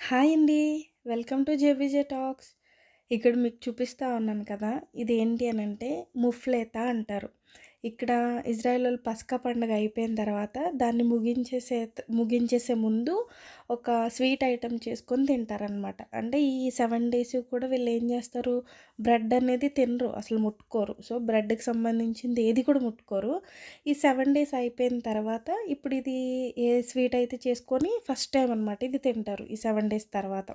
Hi అండి. Welcome to JBJ talks. ఇక్కడ మీకు చూపిస్తా ఉన్నాను కదా! ఇదేంటి అనంటే ముఫ్లేతా అంటారు. ఇక్కడ ఇజ్రాయెలోళ్ళు పస్కా పండుగ అయిపోయిన తర్వాత దాన్ని ముగించేసే ముందు ఒక స్వీట్ ఐటెమ్ చేసుకొని తింటారనమాట. అంటే ఈ 7 డేస్ కూడా వీళ్ళేం చేస్తారు, బ్రెడ్ అనేది తినరు. అసలు ముట్టుకోరు. సో, బ్రెడ్‌కి సంబంధించింది ఏది కూడా ముట్టుకోరు. ఈ 7 డేస్ అయిపోయిన తర్వాత ఇప్పుడు ఇది ఏ స్వీట్ అయితే చేసుకొని ఫస్ట్ టైమ్ అనమాట ఇది తింటారు. ఈ 7 డేస్ తర్వాత.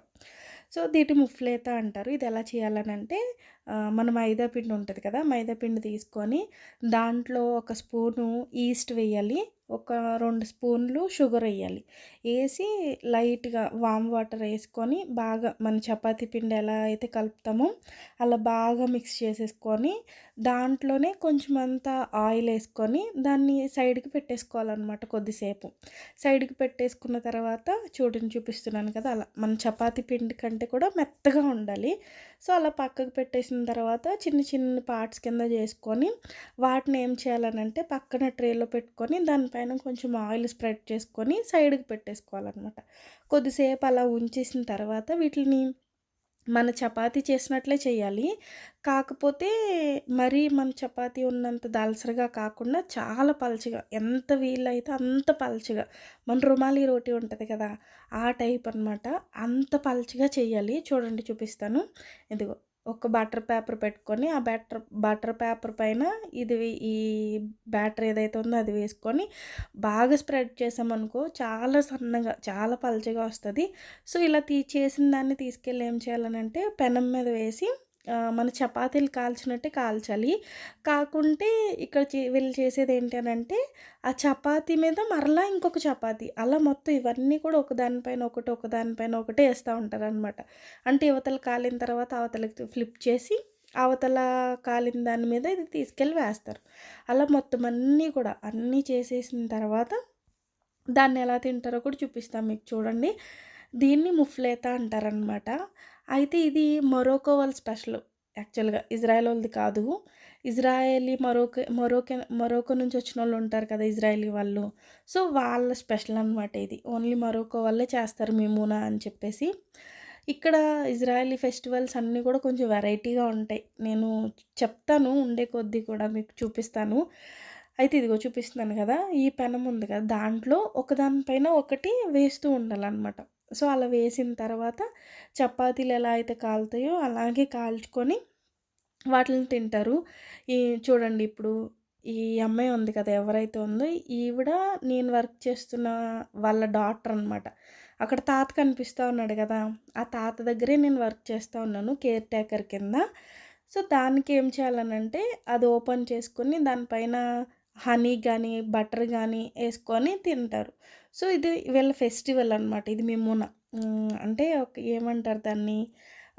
సో, దీన్ని ముఫ్లేతా అంటారు. ఇది ఎలా చేయాలనంటే మన మైదా పిండి ఉంటది కదా! మైదా పిండి తీసుకొని దాంట్లో ఒక స్పూను ఈస్ట్ వేయాలి. ఒక 2 స్పూన్లు షుగరెయ్యాలి. ఏసి లైట్‌గా వామ్ వాటర్ ఏసుకొని బాగా మన చపాతీ పిండి ఎలా అయితే కలుపుతామో అలా బాగా మిక్స్ చేసేసుకొని దాంట్లోనే కొంచెమంతా ఆయిలేసుకొని దాన్ని సైడ్‌కి పెట్టేసుకోవాలనమాట కొద్దిసేపు. సైడ్‌కి పెట్టేసుకున్న తర్వాత చూడండి చూపిస్తున్నాను కదా! అలా మన చపాతీ పిండి కంటే కూడా మెత్తగా ఉండాలి. సో, అలా పక్కకు పెట్టేసిన తర్వాత చిన్న చిన్న పార్ట్స్ కింద చేసుకొని వాటిని ఏం చేయాలనంటే పక్కన ట్రేలో పెట్టుకొని దానిపైన కొంచెం ఆయిల్ స్ప్రెడ్ చేసుకొని సైడ్‌కి పెట్టేసుకోవాలనమాట. కొద్దిసేపు అలా ఉంచేసిన తర్వాత వీటిని మన చపాతీ చేసినట్లే చేయాలి. కాకపోతే మరీ మన చపాతీ ఉన్నంత దళసరిగా కాకుండా చాలా పలచగా ఎంత వీలైతే అంత పలచగా మన రుమాలి రోటీ ఉంటది కదా! ఆ టైప్ అనమాట. అంత పలచగా చేయాలి. చూడండి చూపిస్తాను. ఇదిగో ఒక బటర్ పేపర్ పెట్టుకొని ఆ బటర్ పేపర్ పైన ఈ బ్యాటర్ ఏదైతే ఉందో అది వేసుకొని బాగా స్ప్రెడ్ చేసామనుకో చాలా సన్నగా చాలా పలచగా వస్తది. సో, ఇలా చేసిన దాన్ని తీసుకెళ్ళి ఏం చేయాలనంటే పెనం మీద వేసి మన చపాతీలు కాల్చినట్టే కాల్చాలి. కాకుంటే ఇక్కడ వీళ్ళు చేసేదేంటి అనంటే ఆ చపాతీ మీద మరలా ఇంకొక చపాతీ అలా మొత్తం ఇవన్నీ కూడా ఒకదానిపైన ఒకటి, ఒకదానిపైన ఒకటి ఏస్తా ఉంటారనమాట. అంటే ఇవతల కాలిన తర్వాత అవతలకి ఫ్లిప్ చేసి అవతల కాలిన దాని మీద ఇది తీసుకెళ్ళి వేస్తారు. అలా మొత్తం అన్నీ కూడా అన్నీ చేసేసిన తర్వాత దాన్నెలా తింటారో కూడా చూపిస్తాను మీకు చూడండి. దీన్ని ముఫ్లేతా అంటారనమాట. అయితే ఇది మొరోకో వాళ్ళ స్పెషల్ యాక్చువల్‌గా. ఇజ్రాయెలోళ్ళది కాదు. ఇజ్రాయేలీ మొరోకో నుంచి వచ్చినోళ్ళు ఉంటారు కదా! ఇజ్రాయెలీ వాళ్ళు. సో, వాళ్ళ స్పెషల్ అనమాట ఇది. ఓన్లీ మొరోకో వాళ్ళే చేస్తారు మిమూనా అని చెప్పేసి. ఇక్కడ ఇజ్రాయెలీ ఫెస్టివల్స్ అన్నీ కూడా కొంచెం వెరైటీగా ఉంటాయి. నేను చెప్తాను ఉండే కొద్దీ కూడా మీకు చూపిస్తాను. అయితే ఇదిగో చూపిస్తున్నాను కదా! ఈ పెనం ఉంది కదా! దాంట్లో ఒకదాని పైన ఒకటి వేస్తూ ఉండాలనమాట. సో, అలా వేసిన తర్వాత చపాతీలు ఎలా అయితే కాలుతాయో అలాగే కాల్చుకొని వాటిలిని తింటారు. ఈ చూడండి ఇప్పుడు ఈ అమ్మాయి ఉంది కదా! ఎవరైతే ఉందో ఈవిడ నేను వర్క్ చేస్తున్న వాళ్ళ డాటర్ అనమాట. అక్కడ తాత కనిపిస్తా ఉన్నాడు కదా! ఆ తాత దగ్గరే నేను వర్క్ చేస్తా ఉన్నాను కేర్ టేకర్ కింద. సో, దానికి ఏం చేయాలనంటే అది ఓపెన్ చేసుకొని దానిపైన హనీ గానీ, బటర్ గానీ యేసుకొని తింటారు. సో, ఇది వీళ్ళ ఫెస్టివల్ అనమాట. ఇది మిమూన. అంటే ఏమంటారు దాన్ని?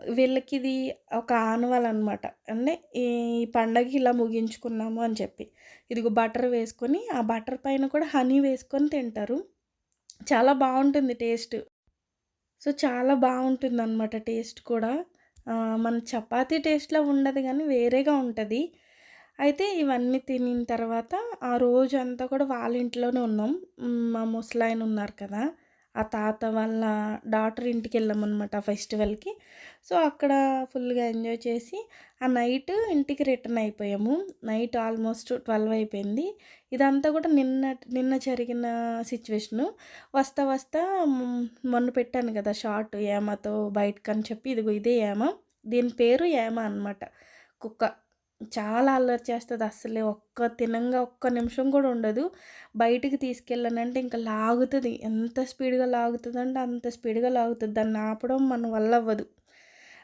వీళ్ళకిది ఒక ఆనవాలనమాట. అంటే ఈ పండగ ఇలా ముగించుకున్నాము అని చెప్పి. ఇదిగో బటర్ వేసుకొని, ఆ బటర్ పైన కూడా హనీ వేసుకొని తింటారు. చాలా బావుంటుంది టేస్ట్. సో, చాలా బావుంటుందనమాట టేస్ట్ కూడా. మన చపాతీ టేస్ట్‌లా ఉండదు గానీ వేరేగా ఉంటది. అయితే ఇవన్నీ తినిన తర్వాత ఆ రోజంతా కూడా వాళ్ళ ఇంట్లోనే ఉన్నాం. మా ముసలాయన ఉన్నారు కదా! ఆ తాత వాళ్ళ డాటర్ ఇంటికెళ్ళామనమాట ఆ ఫెస్టివల్‌కి. సో, అక్కడ ఫుల్‌గా ఎంజాయ్ చేసి ఆ నైట్ ఇంటికి రిటర్న్ అయిపోయాము. నైట్ ఆల్మోస్ట్ 12 అయిపోయింది. ఇదంతా కూడా నిన్న జరిగిన సిట్యుయేషను. వస్తా మొన్న పెట్టాను కదా! షార్ట్ ఏమతో బయటకని చెప్పి ఇదిగో ఇదే ఏమ. దీని పేరు ఏమ అనమాట. కుక్క. చాలా అల్లరి చేస్తది అస్సలే తినంగా ఒక్క నిమిషం కూడా ఉండదు. బయటికి తీసుకెళ్ళానంటే ఇంక లాగుతది. ఎంత స్పీడ్‌గా లాగుతదంటే అంత స్పీడ్‌గా లాగుతది. దాన్ని ఆపడం మన వల్ల అవ్వదు.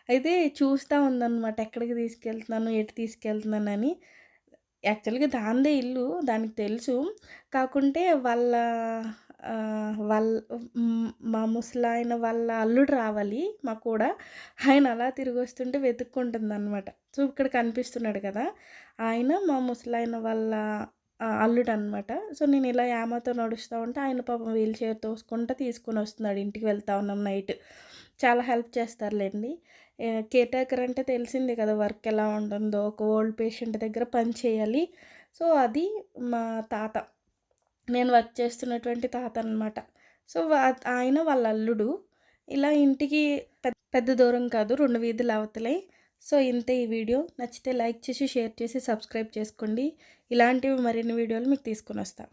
అయితే చూస్తా ఉందనమాట ఎక్కడికి తీసుకెళ్తున్నాను, ఎటు తీసుకెళ్తున్నానని. యాక్చువల్‌గా దానిదే ఇల్లు. దానికి తెలుసు. కాకుంటే వాళ్ళ మా ముసలాయన వాళ్ళ అల్లుడు రావాలి మాకు కూడా. ఆయన అలా తిరిగొస్తుంటే వెతుక్కుంటుందనమాట. సో, ఇక్కడ కనిపిస్తున్నాడు కదా! ఆయన మా ముసలాయన వాళ్ళ అల్లుడనమాట. సో, నేను ఇలా యామాతో నడుస్తా ఉంటే ఆయన పాపం వీల్ చైర్ తోసుకుంటా తీసుకొనొస్తున్నాడు. ఇంటికి వెళ్తా ఉన్నాం నైట్. చాలా హెల్ప్ చేస్తారులెండి. కేర్ టేకర్ అంటే తెలిసిందే కదా! వర్క్ ఎలా ఉంటుందో. ఒక ఓల్డ్ పేషెంట్ దగ్గర పని చేయాలి. సో, అది మా తాత. నేను వర్క్ చేస్తున్నటువంటి తాత అనమాట. సో, ఆయన వాళ్ళ అల్లుడు. ఇలా ఇంటికి పెద్ద దూరం కాదు, 2 వీధుల అవతలే. సో, ఇంతే ఈ వీడియో. నచ్చితే లైక్ చేసి, షేర్ చేసి, సబ్స్క్రైబ్ చేసుకోండి. ఇలాంటివి మరిన్ని వీడియోలు మీకు తీసుకొనొస్తా.